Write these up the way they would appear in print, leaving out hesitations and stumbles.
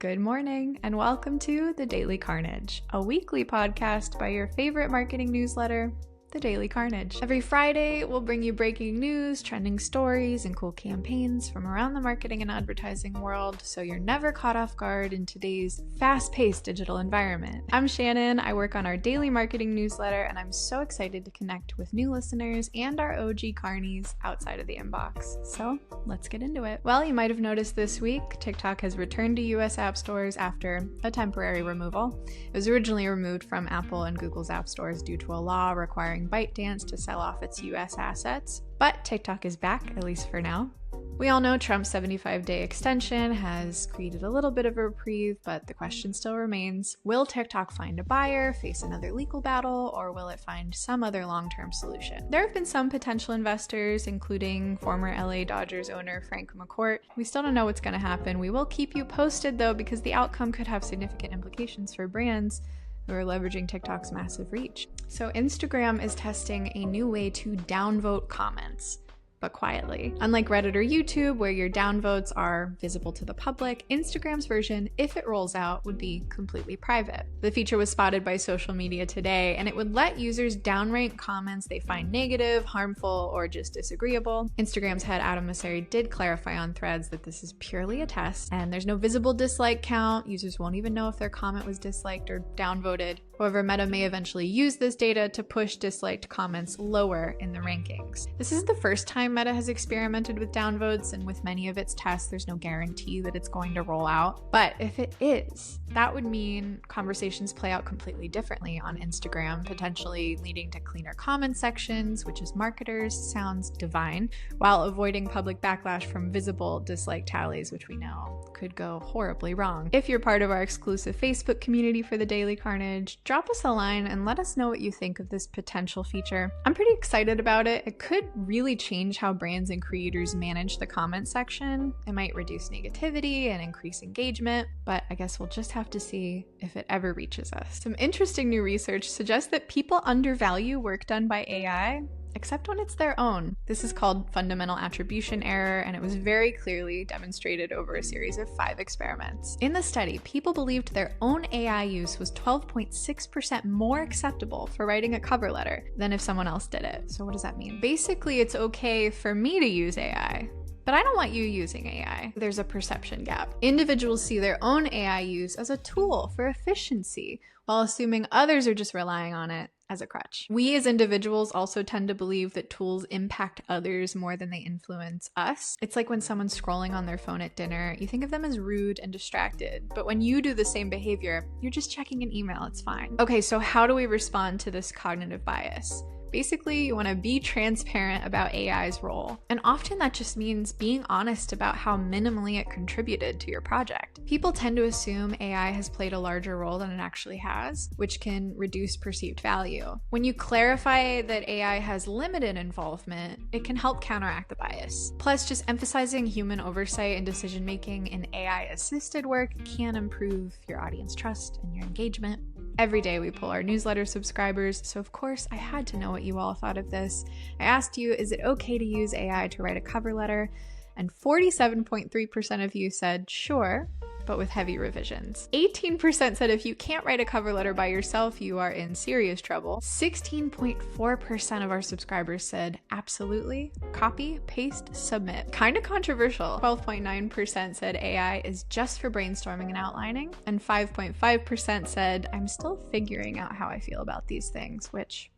Good morning, and welcome to the Daily Carnage, a weekly podcast by your favorite marketing newsletter, the Daily Carnage. Every Friday, we'll bring you breaking news, trending stories, and cool campaigns from around the marketing and advertising world, so you're never caught off guard in today's fast-paced digital environment. I'm Shannon, I work on our daily marketing newsletter, and I'm so excited to connect with new listeners and our OG Carnies outside of the inbox. So, let's get into it. Well, you might have noticed this week, TikTok has returned to US app stores after a temporary removal. It was originally removed from Apple and Google's app stores due to a law requiring ByteDance to sell off its US assets, but TikTok is back, at least for now. We all know Trump's 75-day extension has created a little bit of a reprieve, but the question still remains, will TikTok find a buyer, face another legal battle, or will it find some other long-term solution? There have been some potential investors, including former LA Dodgers owner Frank McCourt. We still don't know what's going to happen. We will keep you posted, though, because the outcome could have significant implications for brands who are leveraging TikTok's massive reach. So Instagram is testing a new way to downvote comments, but quietly. Unlike Reddit or YouTube, where your downvotes are visible to the public, Instagram's version, if it rolls out, would be completely private. The feature was spotted by social media today, and it would let users downrank comments they find negative, harmful, or just disagreeable. Instagram's head Adam Mosseri did clarify on Threads that this is purely a test, and there's no visible dislike count. Users won't even know if their comment was disliked or downvoted. However, Meta may eventually use this data to push disliked comments lower in the rankings. This isn't the first time Meta has experimented with downvotes, and with many of its tests, there's no guarantee that it's going to roll out. But if it is, that would mean conversations play out completely differently on Instagram, potentially leading to cleaner comment sections, which as marketers sounds divine, while avoiding public backlash from visible dislike tallies, which we know could go horribly wrong. If you're part of our exclusive Facebook community for the Daily Carnage, drop us a line and let us know what you think of this potential feature. I'm pretty excited about it. It could really change how brands and creators manage the comment section. It might reduce negativity and increase engagement, but I guess we'll just have to see if it ever reaches us. Some interesting new research suggests that people undervalue work done by AI, except when it's their own. This is called fundamental attribution error, and it was very clearly demonstrated over a series of 5 experiments. In the study, people believed their own AI use was 12.6% more acceptable for writing a cover letter than if someone else did it. So what does that mean? Basically, it's okay for me to use AI, but I don't want you using AI. There's a perception gap. Individuals see their own AI use as a tool for efficiency, while assuming others are just relying on it as a crutch. We as individuals also tend to believe that tools impact others more than they influence us. It's like when someone's scrolling on their phone at dinner, you think of them as rude and distracted, but when you do the same behavior, you're just checking an email, it's fine. Okay, so how do we respond to this cognitive bias? Basically, you want to be transparent about AI's role. And often that just means being honest about how minimally it contributed to your project. People tend to assume AI has played a larger role than it actually has, which can reduce perceived value. When you clarify that AI has limited involvement, it can help counteract the bias. Plus, just emphasizing human oversight and decision-making in AI-assisted work can improve your audience trust and your engagement. Every day we poll our newsletter subscribers, so of course I had to know what you all thought of this. I asked you, is it okay to use AI to write a cover letter? And 47.3% of you said sure, but with heavy revisions. 18% said if you can't write a cover letter by yourself, you are in serious trouble. 16.4% of our subscribers said absolutely, copy, paste, submit. Kind of controversial. 12.9% said AI is just for brainstorming and outlining, and 5.5% said I'm still figuring out how I feel about these things, which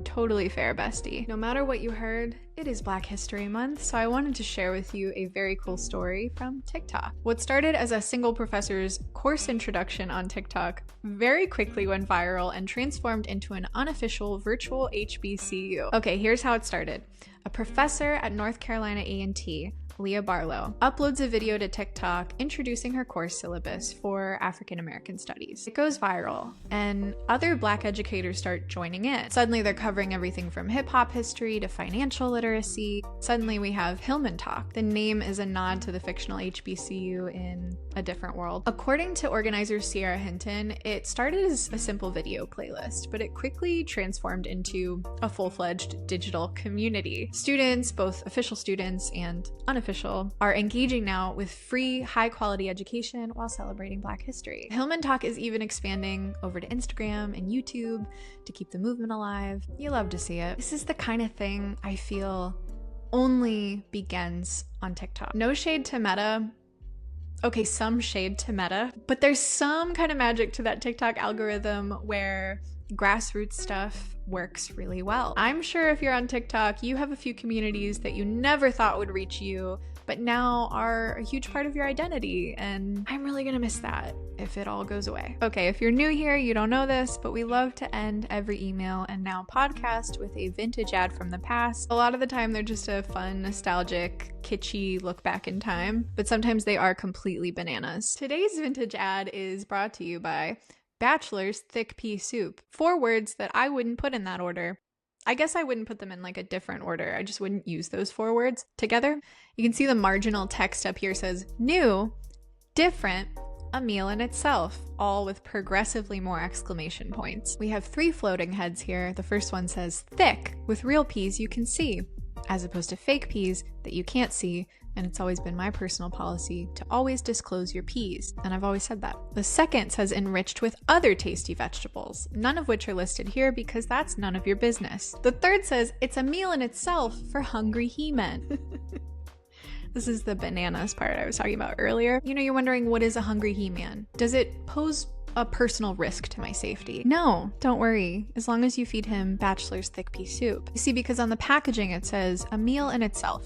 totally fair, bestie. No matter what you heard, it is Black History Month, so I wanted to share with you a very cool story from TikTok. What started as a single professor's course introduction on TikTok very quickly went viral and transformed into an unofficial virtual HBCU. Okay, here's how it started. A professor at North Carolina A&T, Leah Barlow, uploads a video to TikTok introducing her course syllabus for African American Studies. It goes viral, and other Black educators start joining in. Suddenly they're covering everything from hip-hop history to financial literacy. Suddenly we have Hillman Talk. The name is a nod to the fictional HBCU in a different world. According to organizer Sierra Hinton, it started as a simple video playlist, but it quickly transformed into a full-fledged digital community. Students, both official students and unofficial unofficial, are engaging now with free, high-quality education while celebrating Black history. Hillman Talk is even expanding over to Instagram and YouTube to keep the movement alive. You love to see it. This is the kind of thing I feel only begins on TikTok. No shade to Meta. Okay, some shade to Meta, but there's some kind of magic to that TikTok algorithm where grassroots stuff works really well. I'm sure if you're on TikTok, you have a few communities that you never thought would reach you, but now are a huge part of your identity, and I'm really gonna miss that if it all goes away. Okay, if you're new here, you don't know this, but we love to end every email and now podcast with a vintage ad from the past. A lot of the time, they're just a fun, nostalgic, kitschy look back in time, but sometimes they are completely bananas. Today's vintage ad is brought to you by Bachelor's Thick Pea Soup. 4 words that I wouldn't put in that order. I guess I wouldn't put them in like a different order. I just wouldn't use those 4 words together. You can see the marginal text up here says new, different, a meal in itself, all with progressively more exclamation points. We have 3 floating heads here. The first one says thick, with real peas you can see, as opposed to fake peas that you can't see. And it's always been my personal policy to always disclose your peas, and I've always said that. The second says enriched with other tasty vegetables, none of which are listed here because that's none of your business. The third says it's a meal in itself for hungry he-men. This is the bananas part I was talking about earlier. You know, you're wondering, what is a hungry he-man? Does it pose a personal risk to my safety? No, don't worry, as long as you feed him Bachelor's Thick Pea Soup. You see, because on the packaging it says a meal in itself.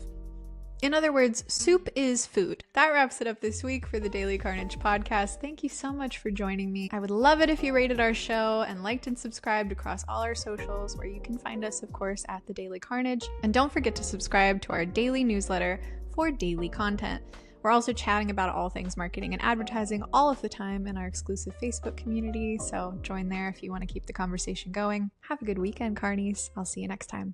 In other words, soup is food. That wraps it up this week for the Daily Carnage podcast. Thank you so much for joining me. I would love it if you rated our show and liked and subscribed across all our socials, where you can find us, of course, at the Daily Carnage. And don't forget to subscribe to our daily newsletter for daily content. We're also chatting about all things marketing and advertising all of the time in our exclusive Facebook community, so join there if you want to keep the conversation going. Have a good weekend, Carnies. I'll see you next time.